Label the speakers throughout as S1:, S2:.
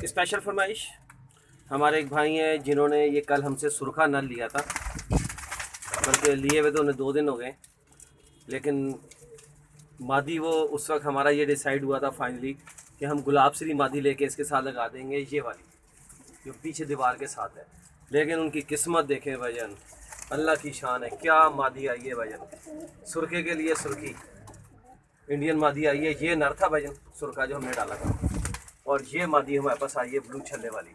S1: Special फरमाइश हमारे एक भाई हैं जिन्होंने ये कल हमसे सुरखा नल लिया था, बल्कि लिए हुए तो उन्हें 2 दिन हो गए, लेकिन मादी वो उस वक्त हमारा ये डिसाइड हुआ था फाइनली कि हम गुलाब सिरी मादी लेके इसके साथ लगा देंगे, ये वाली जो पीछे दीवार के साथ है। लेकिन उनकी किस्मत देखें भजन, अल्लाह की शान है, क्या मादी आई है भजन। सुरखे के लिए सुर्खी इंडियन मादी आई है। ये नर था भजन सुरखा जो हमने डाला था, और ये मादी हमारे पास आई है ब्लू छल्ले वाली।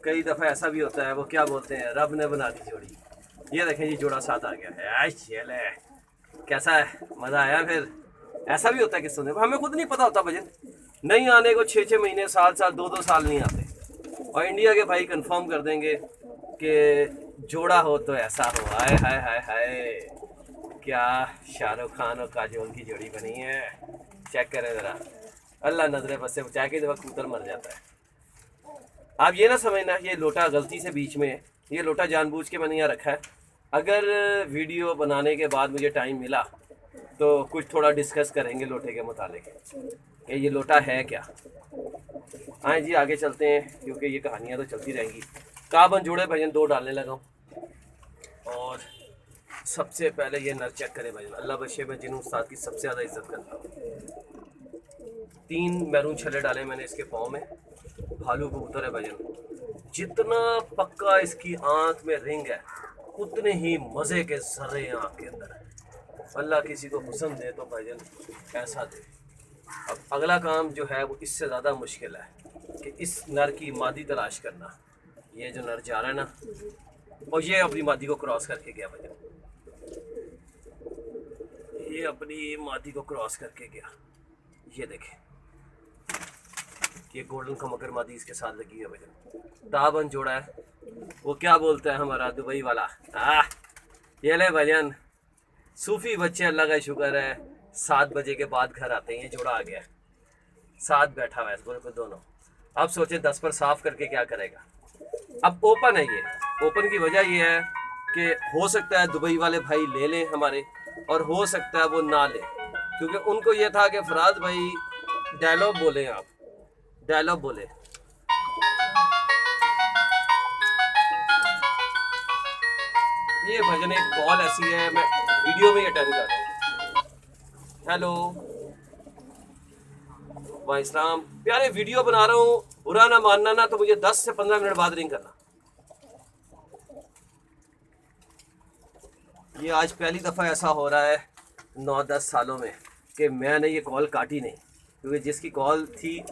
S1: कई दफ़ा ऐसा भी होता है, वो क्या बोलते हैं, रब ने बना दी जोड़ी। ये देखें जी जोड़ा साथ आ गया है। चले कैसा है, मज़ा आया। फिर ऐसा भी होता है कि सुनने हमें खुद नहीं पता होता भजन, नहीं आने को 6-6 महीने, साल 2-2 साल नहीं आते, और इंडिया के भाई कंफर्म कर देंगे कि जोड़ा हो तो ऐसा हो। हाय हाय हाय हाय, क्या शाहरुख खान और काजोल की जोड़ी बनी है। चेक करें ज़रा, अल्लाह नजरे बस से बचा के, जब कबूतर मर जाता है। आप ये ना समझना ये लोटा गलती से बीच में है, ये लोटा जानबूझ के मैंने यहाँ रखा है। अगर वीडियो बनाने के बाद मुझे टाइम मिला तो कुछ थोड़ा डिस्कस करेंगे लोटे के मुतालिक कि ये लोटा है क्या। आए जी आगे चलते हैं, क्योंकि ये कहानियाँ तो चलती रहेंगी। काबन जोड़े भजन 2 डालने लगा हूँ, और सबसे पहले ये नर चेक करें भजन। अल्लाह बशे में जिन उस्ताद की सबसे ज़्यादा इज्जत करता हूँ। 3 मैरून छल्ले डाले मैंने इसके पाँव में। भालू कबूतर है भजन, जितना पक्का इसकी आंख में रिंग है उतने ही मज़े के जर्रे आँख के अंदर है। अल्लाह किसी को हुस्न दे तो भजन ऐसा दे। अब अगला काम जो है वो इससे ज़्यादा मुश्किल है कि इस नर की मादी तलाश करना। ये जो नर जा रहा है ना, और ये अपनी मादी को क्रॉस करके गया भजन, ये अपनी मादी को क्रॉस करके गया। ये देखें, ये गोल्डन कमकर मादी इसके साथ लगी है भजन। ताबन जोड़ा है, वो क्या बोलता है हमारा दुबई वाला, ये ले भजन। सूफी बच्चे अल्लाह का शुक्र है 7 बजे के बाद घर आते हैं। ये जोड़ा आ गया, साथ बैठा हुआ है बिल्कुल दोनों। अब सोचे 10 पर साफ करके क्या करेगा। अब ओपन है ये, ओपन की वजह ये है कि हो सकता है दुबई वाले भाई ले लें हमारे, और हो सकता है वो ना लें, क्योंकि उनको ये था कि फराज भाई डायलॉग बोले, आप डायलॉग बोले। ये भजन एक कॉल ऐसी है, मैं वीडियो में अटेंड कर रहा हूँ। हेलो वाह इस्लाम प्यारे, वीडियो बना रहा हूँ, बुरा ना मानना ना, तो मुझे 10 से 15 मिनट बाद रिंग करना। ये आज पहली दफ़ा ऐसा हो रहा है 9-10 सालों में कि मैंने ये कॉल काटी नहीं, क्योंकि जिसकी कॉल थी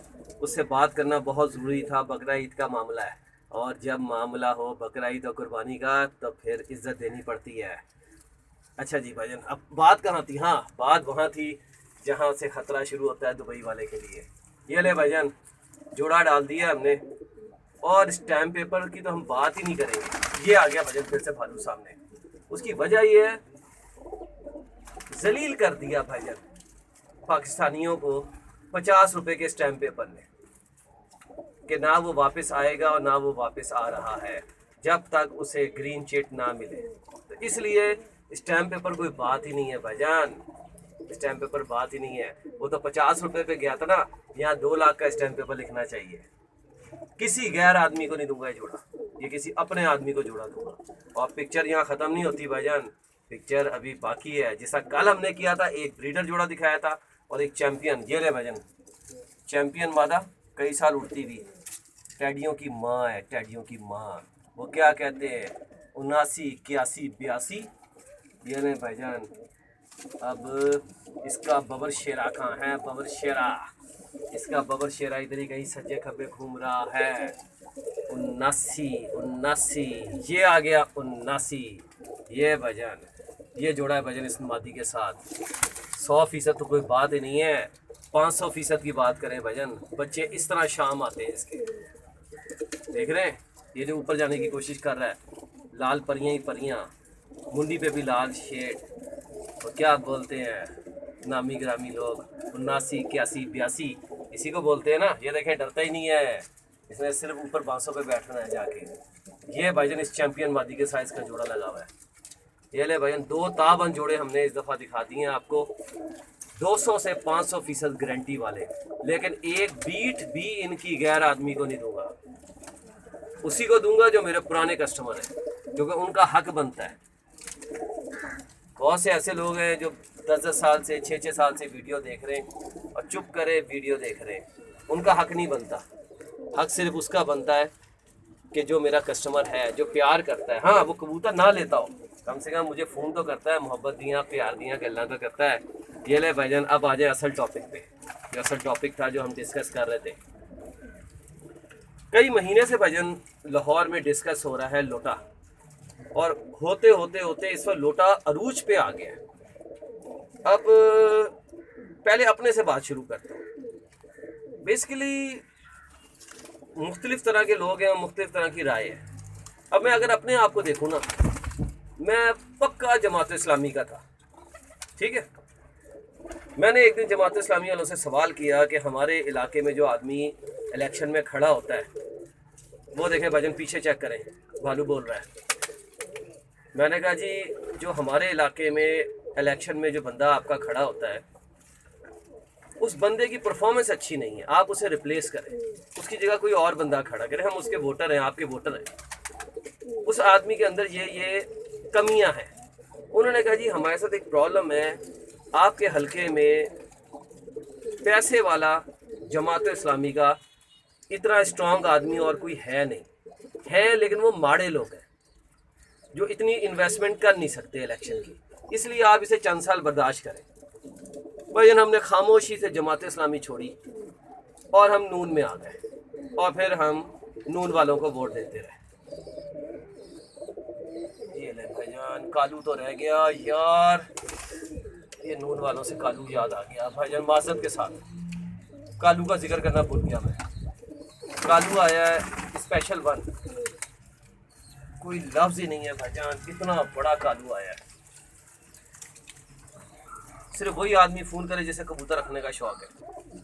S1: उससे बात करना बहुत ज़रूरी था। बकरा ईद का मामला है, और जब मामला हो बकरा ईद और कुर्बानी का तो फिर इज़्ज़त देनी पड़ती है। अच्छा जी भाईजान, अब बात कहाँ थी? हाँ, बात वहाँ थी जहाँ से ख़तरा शुरू होता है दुबई वाले के लिए। ये ले भाईजान, जोड़ा डाल दिया हमने, और स्टैम्प पेपर की तो हम बात ही नहीं करेंगे। ये आ गया भाईजान फिर से भालू सामने। उसकी वजह ये है, जलील कर दिया भाईजान पाकिस्तानियों को 50 रुपए के स्टैम्प पेपर ने, कि ना वो वापस आएगा और ना वो वापस आ रहा है जब तक उसे ग्रीन चिट ना मिले। तो इसलिए स्टैम्प पेपर कोई बात ही नहीं है भाईजान, स्टैम्प पेपर बात ही नहीं है। वो तो 50 रुपए पे गया था ना, यहाँ 2 लाख का स्टैम्प पेपर लिखना चाहिए। किसी गैर आदमी को नहीं दूंगा ये जोड़ा, ये किसी अपने आदमी को जोड़ा दूंगा। और पिक्चर यहाँ ख़त्म नहीं होती भाईजान, पिक्चर अभी बाकी है। जैसा कल हमने किया था, एक ब्रीडर जोड़ा दिखाया था और एक चैम्पियन। ये ले भाईजान, चैम्पियन मादा कई साल उड़ती हुई, टैडियों की माँ है, टैडियों की माँ। वो क्या कहते हैं, 79, 81, 82। ये ले भाईजान, अब इसका बबर शेरा कहाँ है? बबर शेरा, इसका बबर शेरा इधर ही कहीं सज्जे खब्बे घूम रहा है। 79, ये आ गया 79। ये भजन, ये जोड़ा है भजन इस मादी के साथ। 100% तो कोई बात ही नहीं है, 500% की बात करें भजन। बच्चे इस तरह शाम आते हैं इसके, देख रहे हैं ये जो ऊपर जाने की कोशिश कर रहा है, लाल परियां ही परियां, मुंडी पे भी लाल शेड। और क्या बोलते हैं नामी ग्रामी लोग, 79, 81, 82 इसी को बोलते हैं ना। ये देखें डरता ही नहीं है, इसने सिर्फ ऊपर बांसों पे बैठना है जाके। ये भाईजान इस चैंपियन मादी के साइज का जोड़ा लगा हुआ है। ये ले भाईजान, 2 ताबन जोड़े हमने इस दफ़ा दिखा दिए हैं आपको। 200 से 500% गारंटी वाले, लेकिन एक बीट भी इनकी गैर आदमी को नहीं दूंगा। उसी को दूंगा जो मेरे पुराने कस्टमर हैं, क्योंकि उनका हक बनता है। बहुत से ऐसे लोग हैं जो 10-10 साल से 6-6 साल से वीडियो देख रहे हैं और चुप करे वीडियो देख रहे हैं। उनका हक नहीं बनता। हक सिर्फ उसका बनता है कि जो मेरा कस्टमर है, जो प्यार करता है। हाँ, वो कबूतर ना लेता हो, कम से कम मुझे फ़ोन तो करता है, मोहब्बत दिया, प्यार दिया, गल्ला तो करता है। ये ले भाईजान, अब आ जाए असल टॉपिक पे। जो असल टॉपिक था जो हम डिस्कस कर रहे थे, कई महीने से भाईजान लाहौर में डिस्कस हो रहा है लोटा, और होते होते होते इस पर लोटा अरूज पे आ गया। अब पहले अपने से बात शुरू करता हूँ। बेसिकली मुख्तलिफ तरह के लोग हैं, मुख्तलिफ तरह की राय है। अब मैं अगर अपने आप को देखूँ ना, मैं पक्का जमात इस्लामी का था, ठीक है। मैंने एक दिन जमात इस्लामी वालों से सवाल किया कि हमारे इलाके में जो आदमी इलेक्शन में खड़ा होता है, वो देखें भाईजान, पीछे चेक करें, भालू बोल रहा है। मैंने कहा जी, जो हमारे इलाके में इलेक्शन में जो बंदा आपका खड़ा होता है, उस बंदे की परफॉर्मेंस अच्छी नहीं है, आप उसे रिप्लेस करें, उसकी जगह कोई और बंदा खड़ा करें। हम उसके वोटर हैं, आपके वोटर हैं, उस आदमी के अंदर ये कमियां हैं। उन्होंने कहा जी, हमारे साथ एक प्रॉब्लम है, आपके हलके में पैसे वाला जमात इस्लामी का इतना स्ट्रांग आदमी और कोई है नहीं है, लेकिन वो माड़े लोग हैं जो इतनी इन्वेस्टमेंट कर नहीं सकते इलेक्शन की, इसलिए आप इसे चंद साल बर्दाश्त करें। भाईजान, हमने खामोशी से जमात इस्लामी छोड़ी और हम नून में आ गए, और फिर हम नून वालों को वोट देते रहे। ये ले भाईजान, कालू तो रह गया यार, ये नून वालों से कालू याद आ गया भाईजान, माजरत के साथ कालू का जिक्र करना भूल गया मैं। कालू आया है स्पेशल वन, कोई लफ्ज़ ही नहीं है भाईजान, कितना बड़ा कालू आया है। सिर्फ वही आदमी फ़ोन करे जिसे कबूतर रखने का शौक़ है,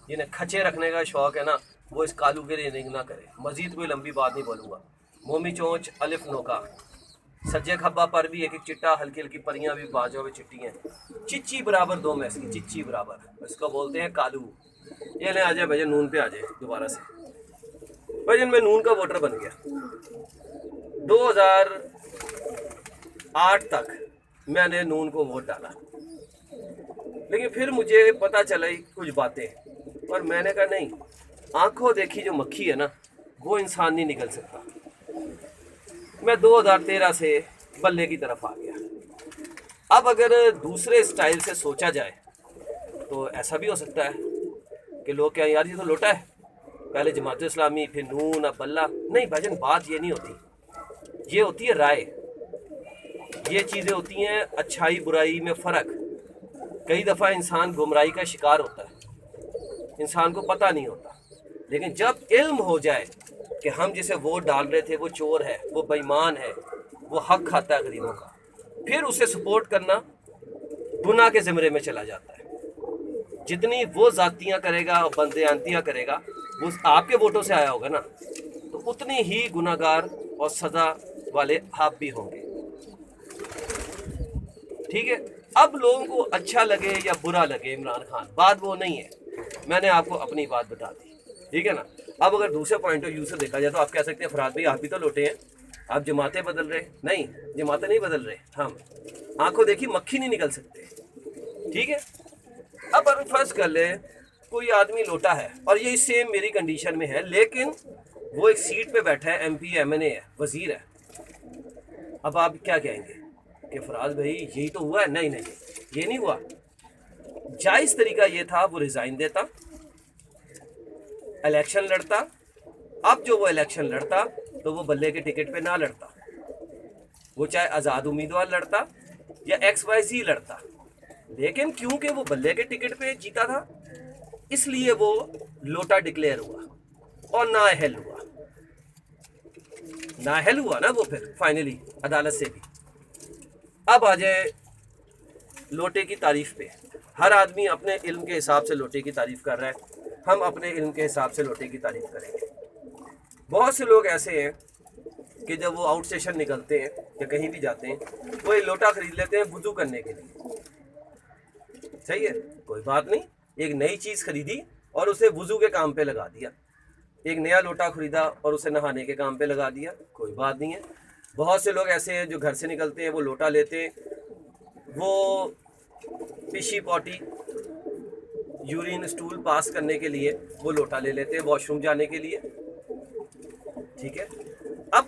S1: जिन्हें खचे रखने का शौक़ है ना, वो इस कालू के लिए रिंग ना करे। मज़ीद कोई लंबी बात नहीं बोलूँगा। मोमी चोंच अलिफ नोका, सज्जे खब्बा पर भी एक एक चिट्टा, हल्की हल्की परियां भी बाजों में चिट्टी हैं, चिच्ची बराबर दो मैस की, चिच्ची बराबर, इसको बोलते हैं कालू। ये ले आ जाए भैया, नून पे आ जाए दोबारा से। भैया मैं नून का वोटर बन गया। 2008 तक मैंने नून को वोट डाला, लेकिन फिर मुझे पता चला कुछ बातें, और मैंने कहा नहीं, आंखों देखी जो मक्खी है ना, वो इंसान नहीं निकल सकता। मैं 2013 से बल्ले की तरफ आ गया। अब अगर दूसरे स्टाइल से सोचा जाए तो ऐसा भी हो सकता है कि लोग क्या यार, ये तो लोटा है, पहले जमात इस्लामी, फिर नून, अब बल्ला। नहीं भाईजान, बात ये नहीं होती, ये होती है राय। ये चीज़ें होती हैं अच्छाई बुराई में फ़र्क। कई दफ़ा इंसान गुमराही का शिकार होता है, इंसान को पता नहीं होता, लेकिन जब इल्म हो जाए कि हम जिसे वोट डाल रहे थे वो चोर है, वो बेईमान है, वो हक खाता है गरीबों का, फिर उसे सपोर्ट करना गुनाह के ज़िम्मे में चला जाता है। जितनी वो जातियाँ करेगा और बंदेआंतियाँ करेगा, वो आपके वोटों से आया होगा ना, तो उतनी ही गुनाहगार और सज़ा वाले आप भी होंगे। ठीक है। अब लोगों को अच्छा लगे या बुरा लगे इमरान खान, बात वो नहीं है, मैंने आपको अपनी बात बता दी, ठीक है ना। अब अगर दूसरे पॉइंट ऑफ व्यू से देखा जाए तो आप कह सकते हैं फराज भाई आप भी तो लोटे हैं, आप जमातें बदल रहे। नहीं, जमातें नहीं बदल रहे, हम आंखों देखी मक्खी नहीं निकल सकते, ठीक है। अब अगर फर्ज कर ले कोई आदमी लोटा है और ये सेम मेरी कंडीशन में है, लेकिन वो एक सीट पे बैठा है, MP MNA है, वजीर है। अब आप क्या कहेंगे कि फराज भाई यही तो हुआ है? नहीं नहीं, ये नहीं हुआ। जायज़ तरीका ये था वो रिज़ाइन देता, इलेक्शन लड़ता। अब जो वो इलेक्शन लड़ता तो वो बल्ले के टिकट पे ना लड़ता, वो चाहे आज़ाद उम्मीदवार लड़ता या XYZ लड़ता, लेकिन क्योंकि वो बल्ले के टिकट पे जीता था इसलिए वो लोटा डिक्लेयर हुआ और नाअहल हुआ। नाअहल हुआ ना वो फिर फाइनली अदालत से भी। अब आ जाए लोटे की तारीफ़ पे। हर आदमी अपने इल्म के हिसाब से लोटे की तारीफ़ कर रहा है, हम अपने इल्म के हिसाब से लोटे की तारीफ़ करेंगे। बहुत से लोग ऐसे हैं कि जब वो आउट स्टेशन निकलते हैं या कहीं भी जाते हैं, वो ये लोटा ख़रीद लेते हैं वुज़ू करने के लिए। सही है, कोई बात नहीं। एक नई चीज़ खरीदी और उसे वुज़ू के काम पे लगा दिया, एक नया लोटा खरीदा और उसे नहाने के काम पे लगा दिया, कोई बात नहीं है। बहुत से लोग ऐसे हैं जो घर से निकलते हैं, वो लोटा लेते हैं, वो पिशी पॉटी यूरिन स्टूल पास करने के लिए वो लोटा ले लेते हैं वॉशरूम जाने के लिए, ठीक है। अब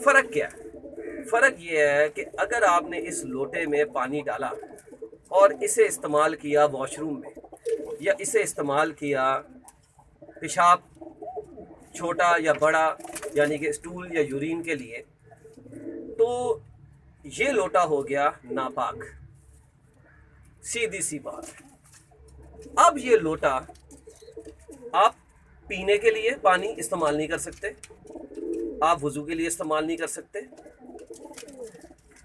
S1: फ़र्क क्या है? फ़र्क ये है कि अगर आपने इस लोटे में पानी डाला और इसे इस्तेमाल किया वॉशरूम में, या इसे इस्तेमाल किया पेशाब छोटा या बड़ा यानी कि स्टूल या यूरिन के लिए, तो ये लोटा हो गया नापाक, सीधी सी बात है। अब ये लोटा आप पीने के लिए पानी इस्तेमाल नहीं कर सकते, आप वुज़ू के लिए इस्तेमाल नहीं कर सकते,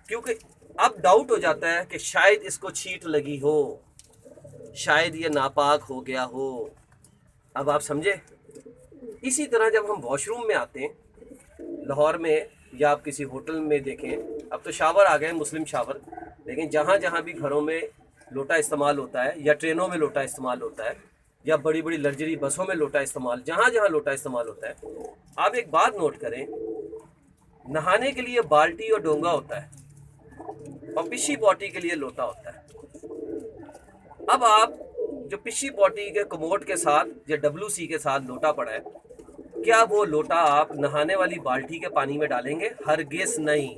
S1: क्योंकि अब डाउट हो जाता है कि शायद इसको छींट लगी हो, शायद ये नापाक हो गया हो। अब आप समझे? इसी तरह जब हम वॉशरूम में आते हैं लाहौर में, या आप किसी होटल में देखें, अब तो शावर आ गए, मुस्लिम शावर, लेकिन जहाँ जहाँ भी घरों में लोटा इस्तेमाल होता है, या ट्रेनों में लोटा इस्तेमाल होता है, या बड़ी बड़ी लग्जरी बसों में लोटा इस्तेमाल, जहाँ जहाँ लोटा इस्तेमाल होता है, आप एक बात नोट करें, नहाने के लिए बाल्टी और डोंगा होता है और पिशी पॉटी के लिए लोटा होता है। अब आप जो पिशी पॉटी के कमोड के साथ या WC के साथ लोटा पड़ा है, क्या वो लोटा आप नहाने वाली बाल्टी के पानी में डालेंगे? हरगिज़ नहीं।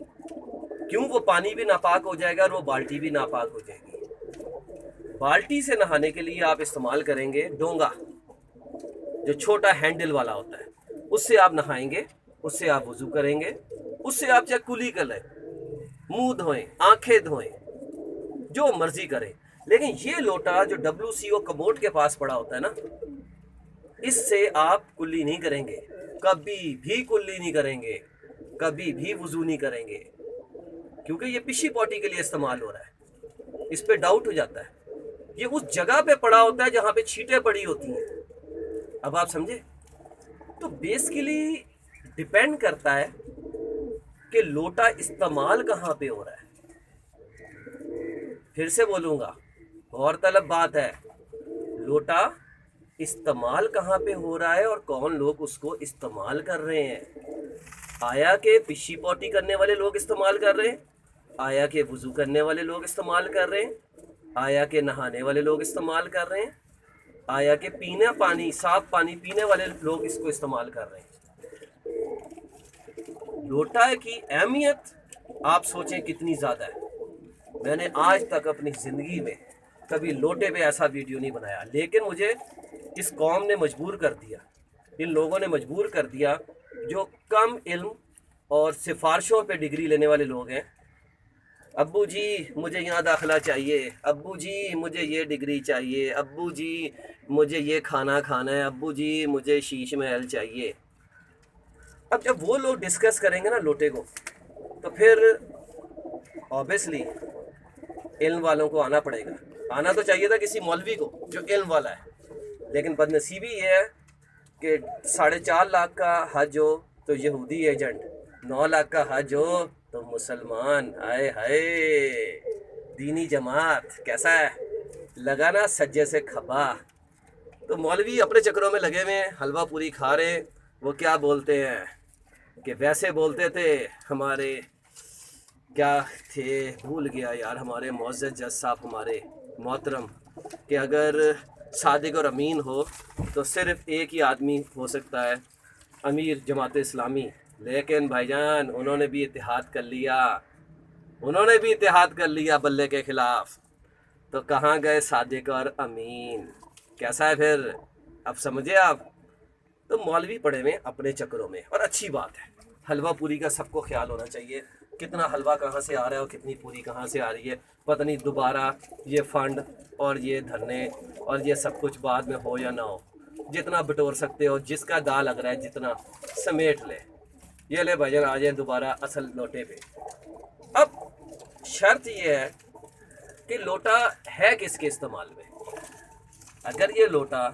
S1: क्यों? वो पानी भी नापाक हो जाएगा और वो बाल्टी भी नापाक हो जाएगी। बाल्टी से नहाने के लिए आप इस्तेमाल करेंगे डोंगा, जो छोटा हैंडल वाला होता है, उससे आप नहाएंगे, उससे आप वुज़ू करेंगे, उससे आप चाहे कुली करें, मुंह धोएं, आंखें धोएं, जो मर्जी करें। लेकिन ये लोटा जो WCO कमोड के पास पड़ा होता है ना, इससे आप कुल्ली नहीं करेंगे, कभी भी कुल्ली नहीं करेंगे, कभी भी वुज़ू नहीं करेंगे, क्योंकि ये पिशी पॉटी के लिए इस्तेमाल हो रहा है। इस पे डाउट हो जाता है, ये उस जगह पे पड़ा होता है जहाँ पे छींटें पड़ी होती हैं। अब आप समझे? तो बेसिकली डिपेंड करता है कि लोटा इस्तेमाल कहाँ पे हो रहा है। फिर से बोलूँगा, गौरतलब बात है, लोटा इस्तेमाल कहाँ पे हो रहा है और कौन लोग उसको इस्तेमाल कर रहे हैं। आया कि पिशी पॉटी करने वाले लोग इस्तेमाल कर रहे हैं, आया कि वुज़ू करने वाले लोग इस्तेमाल कर रहे हैं, आया कि नहाने वाले लोग इस्तेमाल कर रहे हैं, आया कि पीना पानी, साफ पानी पीने वाले लोग इसको इस्तेमाल कर रहे हैं। लोटा की अहमियत आप सोचें कितनी ज़्यादा है। मैंने आज तक अपनी ज़िंदगी में कभी लोटे पे ऐसा वीडियो नहीं बनाया, लेकिन मुझे इस कौम ने मजबूर कर दिया, इन लोगों ने मजबूर कर दिया जो कम इल्म और सिफारिशों पे डिग्री लेने वाले लोग हैं। अब्बू जी मुझे यहाँ दाखिला चाहिए, अब्बू जी मुझे ये डिग्री चाहिए, अब्बू जी मुझे ये खाना खाना है, अब्बू जी मुझे शीश महल चाहिए। अब जब वो लोग डिस्कस करेंगे ना लोटे को, तो फिर ऑब्वियसली इल्म वालों को आना पड़ेगा। आना तो चाहिए था किसी मौलवी को जो इल्म वाला है, लेकिन बदनसीबी ये है कि 4.5 लाख का हज हो तो यहूदी एजेंट, 9 लाख का हज हो तो मुसलमान। आए हाय, दीनी जमात कैसा है, लगा ना सज्जे से खबा। तो मौलवी अपने चक्करों में लगे हुए, हलवा पूरी खा रहे। वो क्या बोलते हैं कि वैसे बोलते थे हमारे, क्या थे भूल गया यार, हमारे मुअज़्ज़ज़ जज साहब, हमारे मोहतरम, कि अगर सादिक और अमीन हो तो सिर्फ़ एक ही आदमी हो सकता है, अमीर जमात इस्लामी। लेकिन भाईजान उन्होंने भी इत्तेहाद कर लिया, उन्होंने भी इत्तेहाद कर लिया बल्ले के ख़िलाफ़। तो कहाँ गए सादिक और अमीन? कैसा है फिर, अब समझे आप? तो मौलवी पड़े हुए अपने चक्करों में। और अच्छी बात है, हलवा पूरी का सबको ख्याल होना चाहिए, कितना हलवा कहाँ से आ रहा है और कितनी पूरी कहाँ से आ रही है। पता नहीं दोबारा ये फंड और ये धरने और ये सब कुछ बाद में हो या ना हो, जितना बटोर सकते हो, जिसका दाल लग रहा है जितना समेट ले। ये ले भजन आ जाए दोबारा असल लोटे पे। अब शर्त ये है कि लोटा है किसके इस्तेमाल में। अगर ये लोटा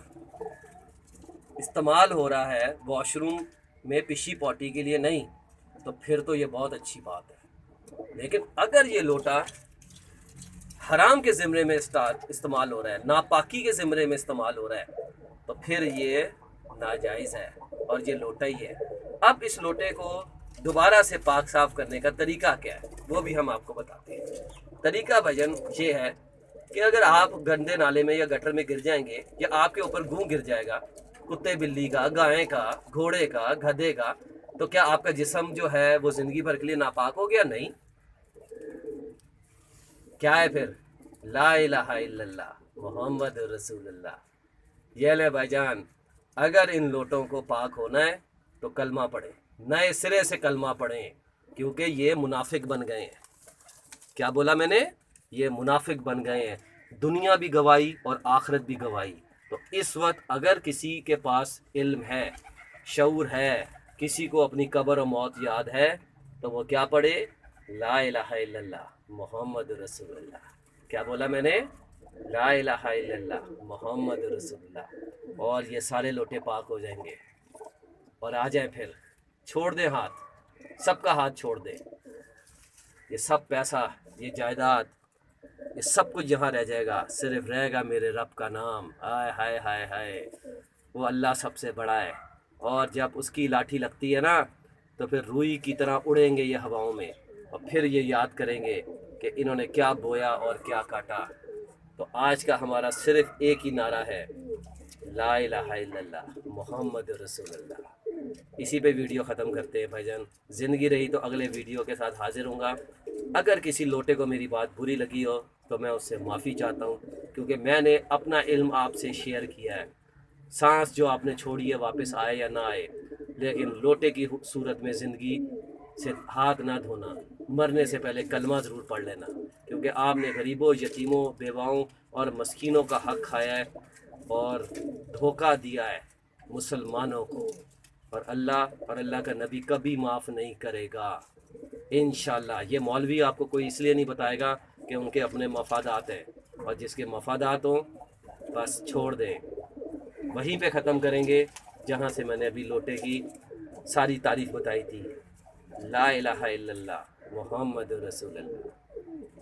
S1: इस्तेमाल हो रहा है वॉशरूम में पिशी पॉटी के लिए नहीं, तो फिर तो ये बहुत अच्छी बात है। लेकिन अगर ये लोटा हराम के ज़िम्रे में इस्तेमाल हो रहा है, नापाकी के ज़िम्रे में इस्तेमाल हो रहा है, तो फिर ये नाजायज़ है और ये लोटा ही है। अब इस लोटे को दोबारा से पाक साफ करने का तरीका क्या है वो भी हम आपको बताते हैं। तरीका भजन ये है कि अगर आप गंदे नाले में या गटर में गिर जाएंगे या आपके ऊपर गूं गिर जाएगा, कुत्ते बिल्ली का, गाय का, घोड़े का, गधे का, तो क्या आपका जिस्म जो है वो ज़िंदगी भर के लिए नापाक हो गया? नहीं। क्या है फिर? ला इलाहा इल्लल्लाह मोहम्मद रसूलुल्लाह। ये ले भाईजान, अगर इन लोटों को पाक होना है तो कलमा पढ़े, नए सिरे से कलमा पढ़ें, क्योंकि ये मुनाफिक बन गए हैं। क्या बोला मैंने? ये मुनाफिक बन गए हैं। दुनिया भी गवाही और आखिरत भी गवाही। तो इस वक्त अगर किसी के पास इल्म है, शऊर है, किसी को अपनी कब्र और मौत याद है, तो वो क्या पढ़े? ला इलाहा इल्लल्लाह मोहम्मद रसूलुल्लाह। क्या बोला मैंने? ला इलाहा इल्लल्लाह मोहम्मद रसूलुल्लाह। और ये सारे लोटे पाक हो जाएंगे और आ जाए। फिर छोड़ दे हाथ, सबका हाथ छोड़ दे। ये सब पैसा, ये जायदाद, ये सब कुछ यहाँ रह जाएगा, सिर्फ रहेगा मेरे रब का नाम। हाय हाय हाय हाय, वो अल्लाह सबसे बड़ा है। और जब उसकी लाठी लगती है ना, तो फिर रूई की तरह उड़ेंगे ये हवाओं में, और फिर ये याद करेंगे कि इन्होंने क्या बोया और क्या काटा। तो आज का हमारा सिर्फ एक ही नारा है, ला इलाहा इल्लल्लाह मोहम्मद रसूलुल्लाह। इसी पे वीडियो ख़त्म करते हैं भाईजान। ज़िंदगी रही तो अगले वीडियो के साथ हाजिर हूँगा। अगर किसी लोटे को मेरी बात बुरी लगी हो तो मैं उससे माफ़ी चाहता हूँ, क्योंकि मैंने अपना इल्म आपसे शेयर किया है। सांस जो आपने छोड़ी है वापस आए या ना आए, लेकिन लोटे की सूरत में ज़िंदगी से हाथ ना धोना, मरने से पहले कलमा ज़रूर पढ़ लेना, क्योंकि आपने गरीबों, यतीमों, बेवाओं और मस्कीनों का हक़ खाया है और धोखा दिया है मुसलमानों को। और अल्लाह का नबी कभी माफ़ नहीं करेगा इंशाअल्लाह। ये मौलवी आपको कोई इसलिए नहीं बताएगा कि उनके अपने मफादात हैं, और जिसके मफादात हों बस छोड़ दें। वहीं पे ख़त्म करेंगे जहाँ से मैंने अभी लोटे की सारी तारीफ़ बताई थी। ला इलाहा इल्लल्लाह मोहम्मद रसूलुल्लाह।